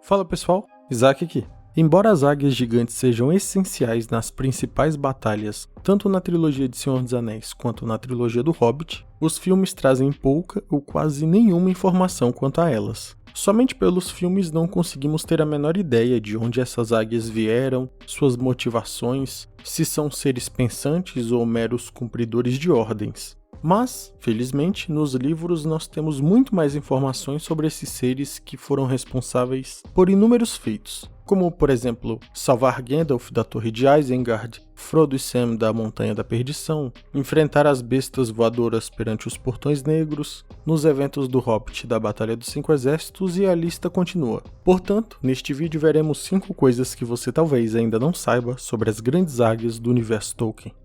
Fala pessoal, Isaac aqui. Embora as águias gigantes sejam essenciais nas principais batalhas, tanto na trilogia de Senhor dos Anéis quanto na trilogia do Hobbit, os filmes trazem pouca ou quase nenhuma informação quanto a elas. Somente pelos filmes não conseguimos ter a menor ideia de onde essas águias vieram, suas motivações, se são seres pensantes ou meros cumpridores de ordens. Mas, felizmente, nos livros nós temos muito mais informações sobre esses seres que foram responsáveis por inúmeros feitos, como, por exemplo, salvar Gandalf da Torre de Isengard, Frodo e Sam da Montanha da Perdição, enfrentar as bestas voadoras perante os Portões Negros, nos eventos do Hobbit da Batalha dos Cinco Exércitos, e a lista continua. Portanto, neste vídeo veremos 5 coisas que você talvez ainda não saiba sobre as grandes águias do universo Tolkien.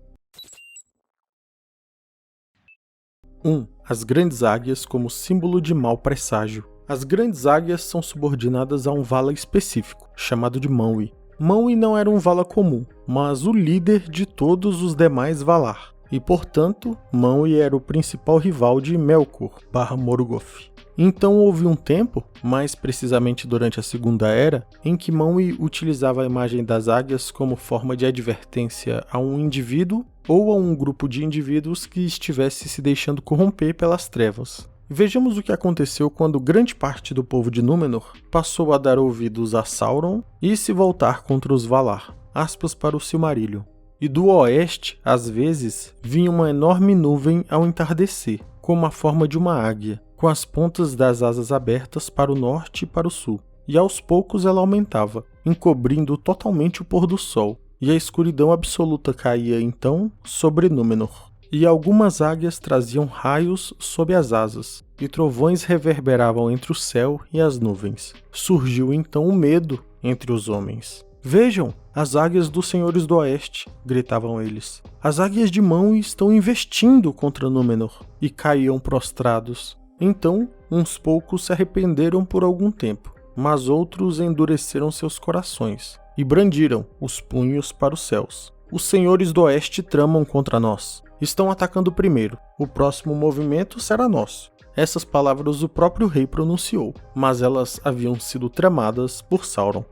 1. As grandes águias como símbolo de mau presságio. As grandes águias são subordinadas a um Vala específico, chamado de Manwë. Manwë não era um Vala comum, mas o líder de todos os demais Valar, e portanto, Manwë era o principal rival de Melkor/Morgoth. Então houve um tempo, mais precisamente durante a Segunda Era, em que Manwë utilizava a imagem das águias como forma de advertência a um indivíduo ou a um grupo de indivíduos que estivesse se deixando corromper pelas trevas. Vejamos o que aconteceu quando grande parte do povo de Númenor passou a dar ouvidos a Sauron e se voltar contra os Valar. Aspas para o Silmarillion. E do oeste, às vezes, vinha uma enorme nuvem ao entardecer, como a forma de uma águia, com as pontas das asas abertas para o norte e para o sul. E aos poucos ela aumentava, encobrindo totalmente o pôr do sol, e a escuridão absoluta caía então sobre Númenor. E algumas águias traziam raios sob as asas, e trovões reverberavam entre o céu e as nuvens. Surgiu então o medo entre os homens. Vejam, as águias dos senhores do oeste, gritavam eles. As águias de Manwë estão investindo contra Númenor, e caíam prostrados. Então, uns poucos se arrependeram por algum tempo, mas outros endureceram seus corações, e brandiram os punhos para os céus. Os senhores do oeste tramam contra nós. Estão atacando primeiro. O próximo movimento será nosso. Essas palavras o próprio rei pronunciou, mas elas haviam sido tramadas por Sauron.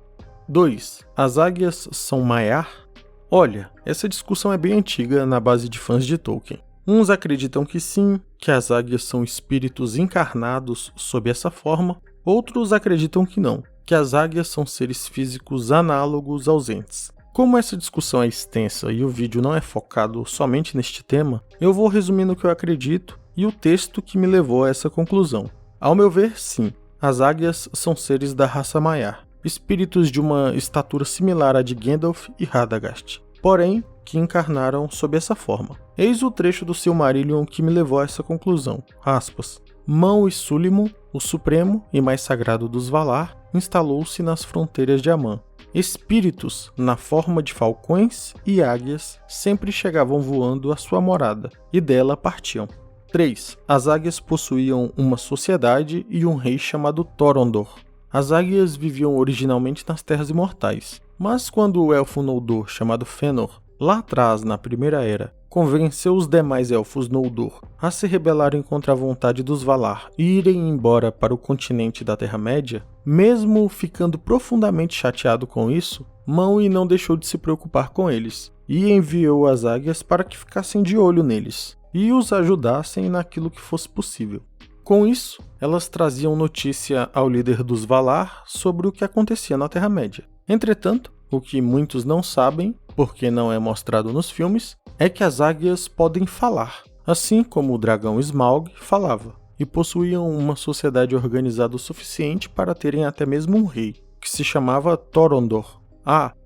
2. As águias são Maiar? Olha, essa discussão é bem antiga na base de fãs de Tolkien. Uns acreditam que sim, que as águias são espíritos encarnados sob essa forma. Outros acreditam que não, que as águias são seres físicos análogos aos entes. Como essa discussão é extensa e o vídeo não é focado somente neste tema, eu vou resumir no que eu acredito e o texto que me levou a essa conclusão. Ao meu ver, sim, as águias são seres da raça Maiar, espíritos de uma estatura similar à de Gandalf e Radagast, porém que encarnaram sob essa forma. Eis o trecho do Silmarillion que me levou a essa conclusão. Aspas. Manwë Sulimu, o supremo e mais sagrado dos Valar, instalou-se nas fronteiras de Aman. Espíritos, na forma de falcões e águias, sempre chegavam voando à sua morada, e dela partiam. 3. As águias possuíam uma sociedade e um rei chamado Thorondor. As águias viviam originalmente nas Terras Imortais, mas quando o elfo Noldor chamado Fëanor, lá atrás na Primeira Era, convenceu os demais elfos Noldor a se rebelarem contra a vontade dos Valar e irem embora para o continente da Terra-média, mesmo ficando profundamente chateado com isso, Manwë não deixou de se preocupar com eles, e enviou as águias para que ficassem de olho neles, e os ajudassem naquilo que fosse possível. Com isso, elas traziam notícia ao líder dos Valar sobre o que acontecia na Terra-média. Entretanto, o que muitos não sabem, porque não é mostrado nos filmes, é que as águias podem falar, assim como o dragão Smaug falava, e possuíam uma sociedade organizada o suficiente para terem até mesmo um rei, que se chamava Thorondor.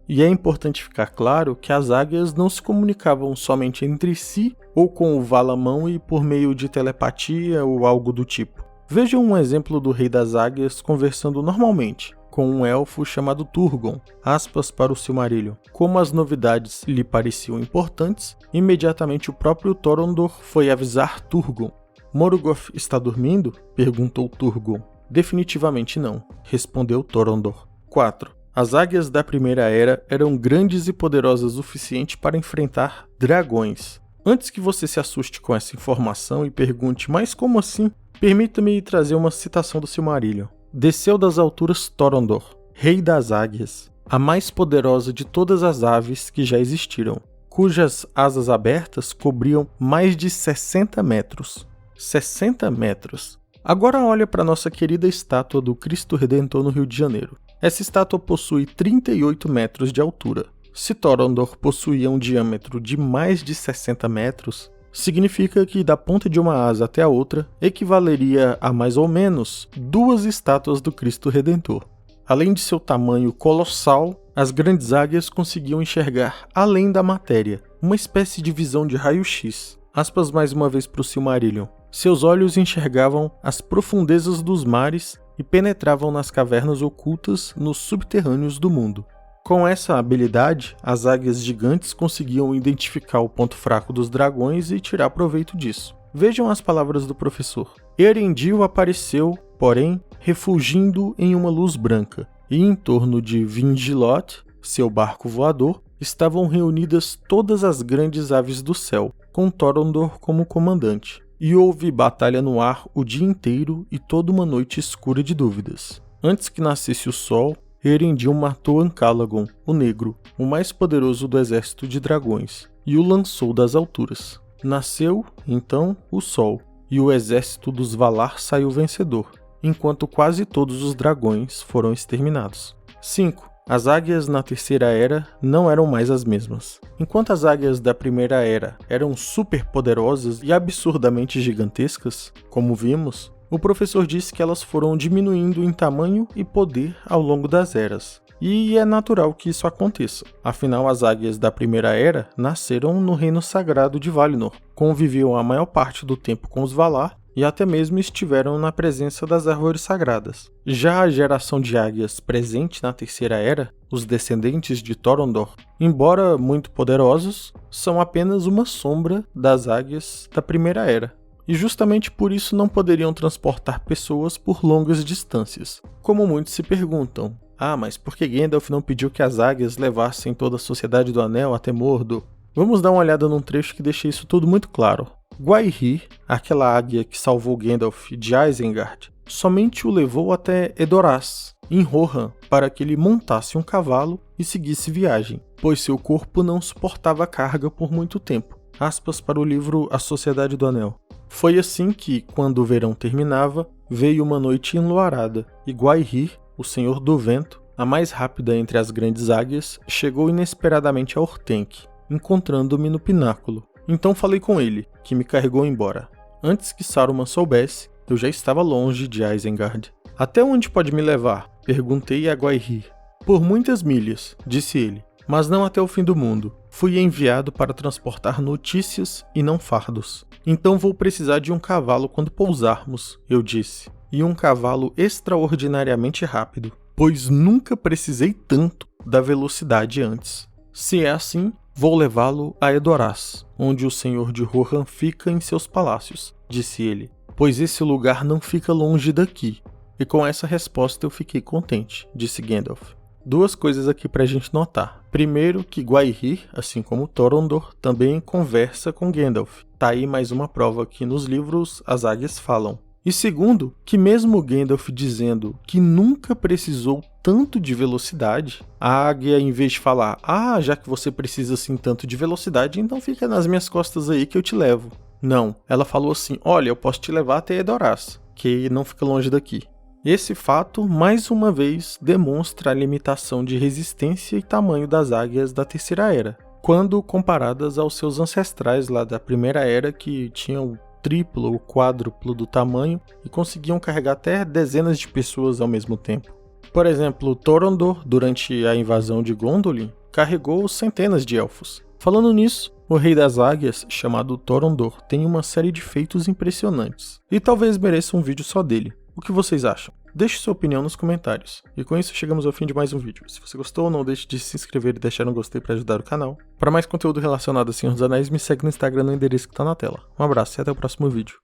E é importante ficar claro que as águias não se comunicavam somente entre si ou com o Vala Manwë por meio de telepatia ou algo do tipo. Vejam um exemplo do Rei das Águias conversando normalmente com um elfo chamado Turgon, aspas para o Silmarillion. Como as novidades lhe pareciam importantes, imediatamente o próprio Thorondor foi avisar Turgon. Morgoth está dormindo? Perguntou Turgon. Definitivamente não, respondeu Thorondor. 4. As águias da Primeira Era eram grandes e poderosas o suficiente para enfrentar dragões. Antes que você se assuste com essa informação e pergunte, mas como assim? Permita-me trazer uma citação do Silmarillion. Desceu das alturas Thorondor. Rei das Águias, a mais poderosa de todas as aves que já existiram, cujas asas abertas cobriam mais de 60 metros. 60 metros! Agora olha para nossa querida estátua do Cristo Redentor no Rio de Janeiro. Essa estátua possui 38 metros de altura. Se Torondor possuía um diâmetro de mais de 60 metros, significa que da ponta de uma asa até a outra equivaleria a mais ou menos 2 estátuas do Cristo Redentor. Além de seu tamanho colossal, as grandes águias conseguiam enxergar além da matéria, uma espécie de visão de raio-x. Aspas mais uma vez para o Silmarillion. Seus olhos enxergavam as profundezas dos mares e penetravam nas cavernas ocultas nos subterrâneos do mundo. Com essa habilidade, as águias gigantes conseguiam identificar o ponto fraco dos dragões e tirar proveito disso. Vejam as palavras do professor. Eärendil apareceu, porém, refugindo em uma luz branca, e em torno de Vingilot, seu barco voador, estavam reunidas todas as grandes aves do céu, com Torondor como comandante. E houve batalha no ar o dia inteiro e toda uma noite escura de dúvidas. Antes que nascesse o sol, Eärendil matou Ancalagon, o Negro, o mais poderoso do exército de dragões, e o lançou das alturas. Nasceu, então, o sol, e o exército dos Valar saiu vencedor, enquanto quase todos os dragões foram exterminados. 5. As águias na Terceira Era não eram mais as mesmas. Enquanto as águias da Primeira Era eram super poderosas e absurdamente gigantescas, como vimos, o professor disse que elas foram diminuindo em tamanho e poder ao longo das eras. E é natural que isso aconteça. Afinal, as águias da Primeira Era nasceram no Reino Sagrado de Valinor, conviviam a maior parte do tempo com os Valar e até mesmo estiveram na presença das árvores sagradas. Já a geração de águias presente na Terceira Era, os descendentes de Torondor, embora muito poderosos, são apenas uma sombra das águias da Primeira Era. E justamente por isso não poderiam transportar pessoas por longas distâncias. Como muitos se perguntam, mas por que Gandalf não pediu que as águias levassem toda a Sociedade do Anel até Mordor? Vamos dar uma olhada num trecho que deixa isso tudo muito claro. Gwaihir, aquela águia que salvou Gandalf de Isengard, somente o levou até Edoras, em Rohan, para que ele montasse um cavalo e seguisse viagem, pois seu corpo não suportava a carga por muito tempo. Aspas para o livro A Sociedade do Anel. Foi assim que, quando o verão terminava, veio uma noite enluarada, e Gwaihir, o Senhor do Vento, a mais rápida entre as grandes águias, chegou inesperadamente a Orthanc, encontrando-me no pináculo. Então falei com ele, que me carregou embora. Antes que Saruman soubesse, eu já estava longe de Isengard. Até onde pode me levar? Perguntei a Gwaihir. Por muitas milhas, disse ele, mas não até o fim do mundo. Fui enviado para transportar notícias e não fardos. Então vou precisar de um cavalo quando pousarmos, eu disse. E um cavalo extraordinariamente rápido, pois nunca precisei tanto da velocidade antes. Se é assim, vou levá-lo a Edoras, onde o Senhor de Rohan fica em seus palácios, disse ele, pois esse lugar não fica longe daqui. E com essa resposta eu fiquei contente, disse Gandalf. 2 coisas aqui pra gente notar. Primeiro, que Gwaihir, assim como Torondor, também conversa com Gandalf. Tá aí mais uma prova que nos livros as águias falam. E segundo, que mesmo Gandalf dizendo que nunca precisou tanto de velocidade, a águia, em vez de falar, já que você precisa assim tanto de velocidade, então fica nas minhas costas aí que eu te levo. Não, ela falou assim, olha, eu posso te levar até Edoras, que não fica longe daqui. Esse fato, mais uma vez, demonstra a limitação de resistência e tamanho das águias da Terceira Era, quando comparadas aos seus ancestrais lá da Primeira Era, que tinham o triplo ou quádruplo do tamanho e conseguiam carregar até dezenas de pessoas ao mesmo tempo. Por exemplo, Torondor, durante a invasão de Gondolin, carregou centenas de elfos. Falando nisso, o Rei das Águias, chamado Torondor, tem uma série de feitos impressionantes, e talvez mereça um vídeo só dele. O que vocês acham? Deixe sua opinião nos comentários. E com isso chegamos ao fim de mais um vídeo. Se você gostou, não deixe de se inscrever e deixar um gostei para ajudar o canal. Para mais conteúdo relacionado a Senhor dos Anéis, me segue no Instagram no endereço que está na tela. Um abraço e até o próximo vídeo.